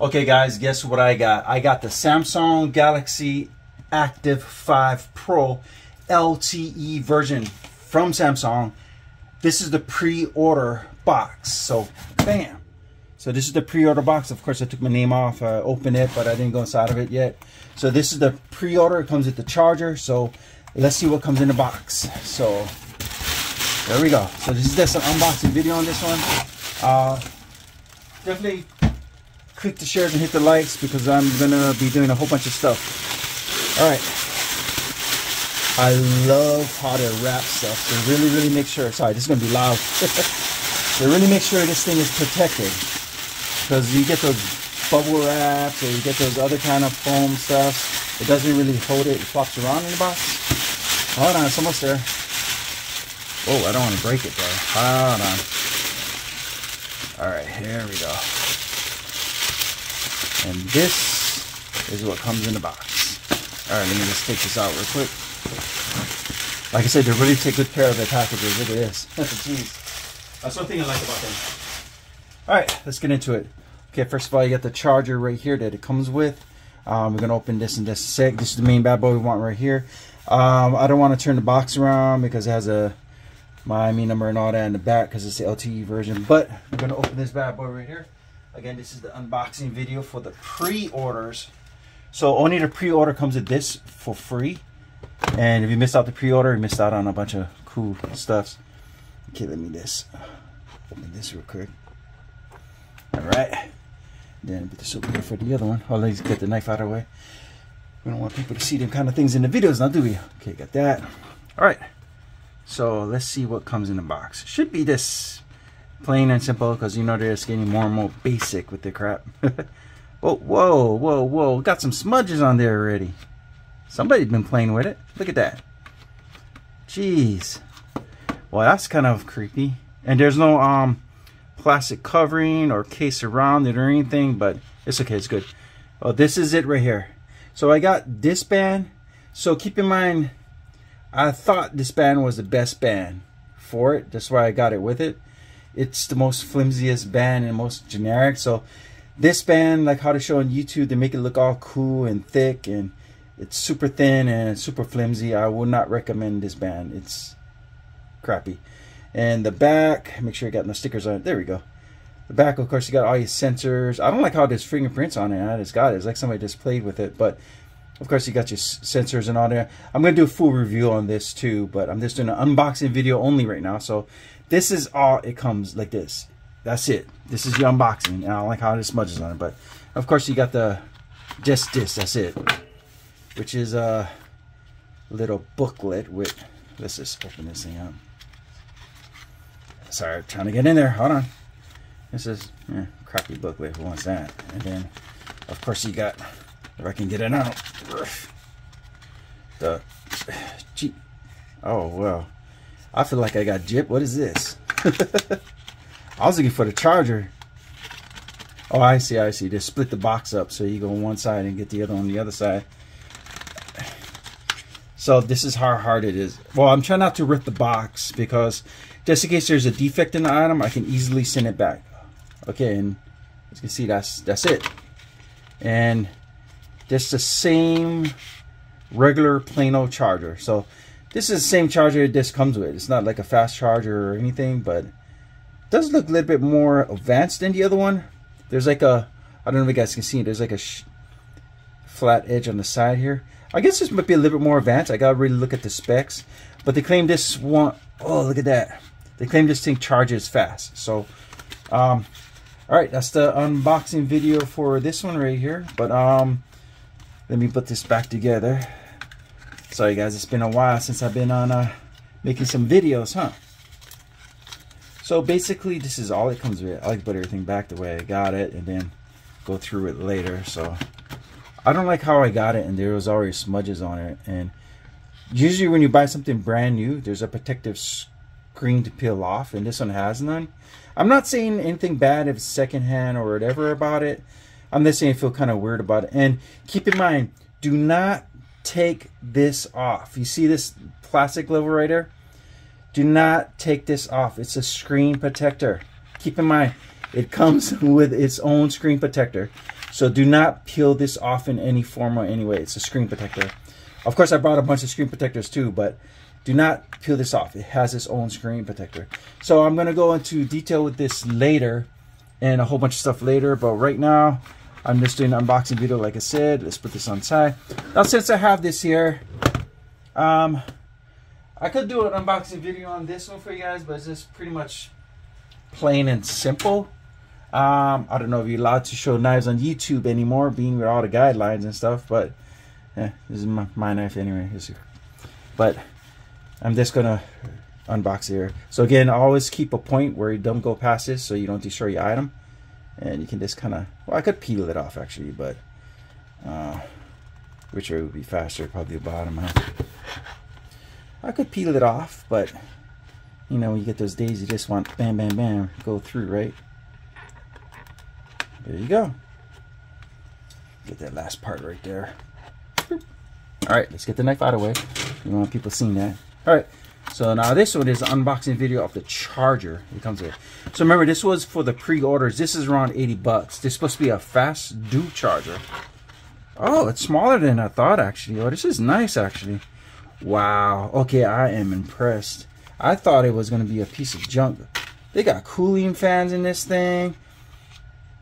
Okay guys, guess what I got? I got the Samsung Galaxy Active 5 Pro LTE version from Samsung. This is the pre-order box. So, bam. So this is the pre-order box. Of course, I took my name off. I opened it, but I didn't go inside of it yet. So this is the pre-order. It comes with the charger. So let's see what comes in the box. So there we go. So this is just an unboxing video on this one. Definitely click the shares and hit the likes because I'm gonna be doing a whole bunch of stuff. All right. I love how they wrap stuff. So really make sure. Sorry, this is gonna be loud. They really make sure this thing is protected, because you get those bubble wraps or you get those other kind of foam stuff. It doesn't really hold it. It flops around in the box. Hold on, it's almost there. Oh, I don't want to break it though. Hold on. All right, here we go. And this is what comes in the box. All right, let me just take this out real quick. Like I said, they really take good care of their packages. Look at this. Jeez. That's one thing I like about them. All right, let's get into it. Okay, first of all, you got the charger right here that it comes with. We're gonna open this in just a sec. This is the main bad boy we want right here. I don't want to turn the box around because it has a Miami number and all that in the back because it's the LTE version. But we're gonna open this bad boy right here. Again, this is the unboxing video for the pre-orders. So only the pre-order comes with this for free. And if you missed out the pre-order, you missed out on a bunch of cool stuff. Okay, let me just open this real quick. All right. Then put this over here for the other one. Oh, let's get the knife out of the way. We don't want people to see them kind of things in the videos now, do we? Okay, got that. All right. So let's see what comes in the box. Should be this plain and simple because you know they're just getting more and more basic with the crap. Whoa. Got some smudges on there already. Somebody's been playing with it. Look at that. Jeez. Well, that's kind of creepy. And there's no plastic covering or case around it or anything, but it's okay, it's good. Oh, this is it right here. So I got this band. So keep in mind, I thought this band was the best band for it. That's why I got it with it. It's the most flimsiest band and most generic. So this band, like how they show on YouTube, they make it look all cool and thick, and it's super thin and super flimsy. I would not recommend this band. It's crappy. And the back, make sure you got no stickers on it. There we go. The back, of course, you got all your sensors. I don't like how there's fingerprints on it. I just got it. It's like somebody just played with it. But of course, you got your sensors and all there. I'm going to do a full review on this too, but I'm just doing an unboxing video only right now. So this is all it comes like this. That's it. This is your unboxing. And I don't like how there's smudges on it. But of course, you got the just this. That's it. Which is a little booklet with, let's just open this thing up. Sorry, trying to get in there. Hold on. This is crappy booklet. Who wants that? And then, of course, you got, if I can get it out, the Jeep. Oh, well. I feel like I got gypped. What is this? I was looking for the charger. Oh, I see. They split the box up so you go on one side and get the other on the other side. So this is how hard it is. Well, I'm trying not to rip the box because just in case there's a defect in the item, I can easily send it back. Okay, and as you can see, that's it. And just the same regular plain old charger. So this is the same charger this comes with. It's not like a fast charger or anything, but it does look a little bit more advanced than the other one. There's like a, I don't know if you guys can see it, there's like a flat edge on the side here. I guess this might be a little bit more advanced. I gotta really look at the specs. But they claim this one, oh, look at that. They claim this thing charges fast. So, all right, that's the unboxing video for this one right here. But let me put this back together. Sorry guys, it's been a while since I've been on making some videos, huh? So basically, this is all it comes with. I like to put everything back the way I got it and then go through it later. So I don't like how I got it and there was already smudges on it. And usually when you buy something brand new, there's a protective screen to peel off, and this one has none. I'm not saying anything bad if it's secondhand or whatever about it. I'm just saying I feel kind of weird about it. And keep in mind, do not take this off. You see this plastic level right there? Do not take this off. It's a screen protector. Keep in mind, it comes with its own screen protector. So do not peel this off in any form or any way. It's a screen protector. Of course, I brought a bunch of screen protectors too, but do not peel this off. It has its own screen protector. So I'm going to go into detail with this later and a whole bunch of stuff later. But right now, I'm just doing an unboxing video like I said. Let's put this on side. Now, since I have this here, I could do an unboxing video on this one for you guys, but it's just pretty much plain and simple. I don't know if you're allowed to show knives on YouTube anymore, being with all the guidelines and stuff, but this is my knife anyway. But I'm just gonna unbox it here. So again, always keep a point where you don't go past this so you don't destroy your item. And you can just kind of, well, I could peel it off actually, but which way would be faster? Probably the bottom, huh? I could peel it off, but you know, when you get those days you just want bam, bam, bam, go through, right? There you go. Get that last part right there. Alright, let's get the knife out of the way. You don't want people seeing that. Alright, so now this one is an unboxing video of the charger it comes with. So remember, this was for the pre-orders. This is around 80 bucks. This is supposed to be a fast dual charger. Oh, it's smaller than I thought actually. Oh, this is nice actually. Wow. Okay, I am impressed. I thought it was going to be a piece of junk. They got cooling fans in this thing.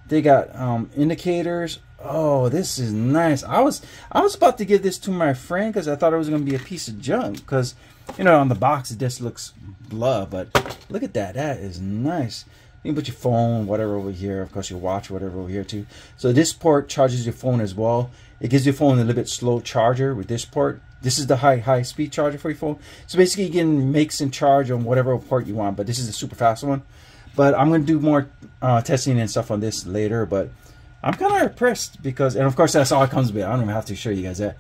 They got indicators. Oh, this is nice. I was about to give this to my friend because I thought it was going to be a piece of junk. Because, you know, on the box it just looks blah. But look at that. That is nice. You can put your phone, whatever, over here. Of course, your watch, whatever, over here too. So this port charges your phone as well. It gives your phone a little bit slow charger with this port. This is the high speed charger for your phone. So basically you can mix and charge on whatever port you want. But this is the super fast one. But I'm going to do more testing and stuff on this later. But I'm kind of impressed because, and of course that's all it comes with. I don't even have to show you guys that.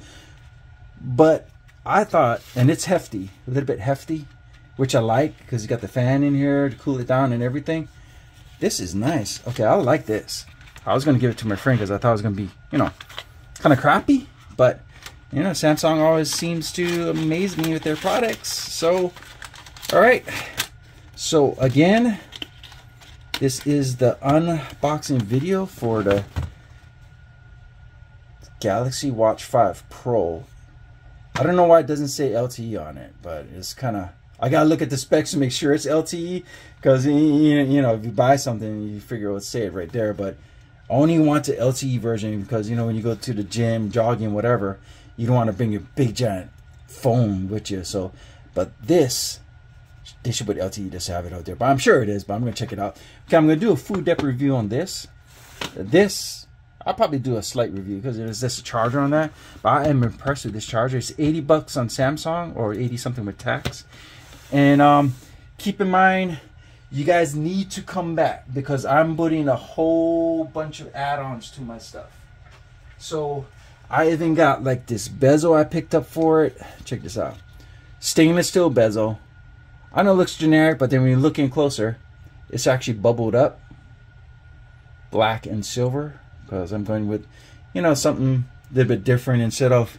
But I thought, and it's hefty, a little bit hefty, which I like because you got the fan in here to cool it down and everything. This is nice. Okay, I like this. I was going to give it to my friend because I thought it was going to be, you know, kind of crappy. But, you know, Samsung always seems to amaze me with their products. So, all right. So, again, this is the unboxing video for the Galaxy Watch 5 Pro. I don't know why it doesn't say LTE on it, but it's kind of, I gotta look at the specs to make sure it's LTE, because you know, if you buy something you figure it would say it right there. But I only want the LTE version because, you know, when you go to the gym, jogging, whatever, you don't want to bring your big giant phone with you. So, but this, they should put LTE just to have it out there, but I'm sure it is. But I'm gonna check it out. Okay, I'm gonna do a full depth review on this. I'll probably do a slight review because there's just a charger on that. But I am impressed with this charger. It's 80 bucks on Samsung, or 80 something with tax. And keep in mind, you guys need to come back because I'm putting a whole bunch of add-ons to my stuff. So I even got like this bezel I picked up for it. Check this out. Stainless steel bezel. I know it looks generic, but then when you look in closer, it's actually bubbled up, black and silver, because I'm going with, you know, something a little bit different instead of,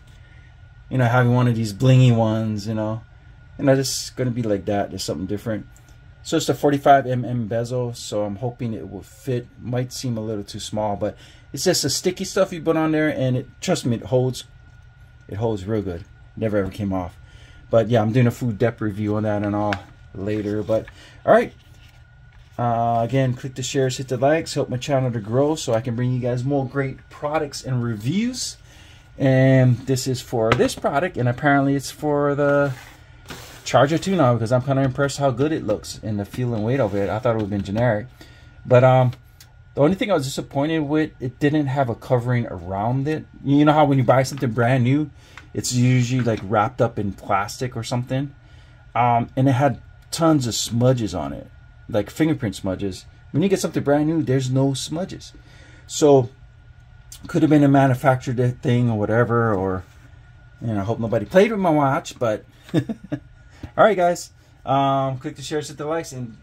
you know, having one of these blingy ones, you know. Just going to be like that. There's something different. So it's a 45mm bezel, so I'm hoping it will fit. Might seem a little too small, but it's just the sticky stuff you put on there, and it, trust me, it holds real good. Never ever came off. But yeah, I'm doing a full depth review on that and all later. But all right, again, click the shares, hit the likes, help my channel to grow so I can bring you guys more great products and reviews. And this is for this product, and apparently it's for the charger too now, because I'm kind of impressed how good it looks and the feel and weight of it. I thought it would have been generic, but the only thing I was disappointed with, it didn't have a covering around it. You know how when you buy something brand new, it's usually like wrapped up in plastic or something, and it had tons of smudges on it, like fingerprint smudges. When you get something brand new, there's no smudges. So could have been a manufactured thing or whatever, or, you know, I hope nobody played with my watch. But all right, guys, click the shares, hit the likes, and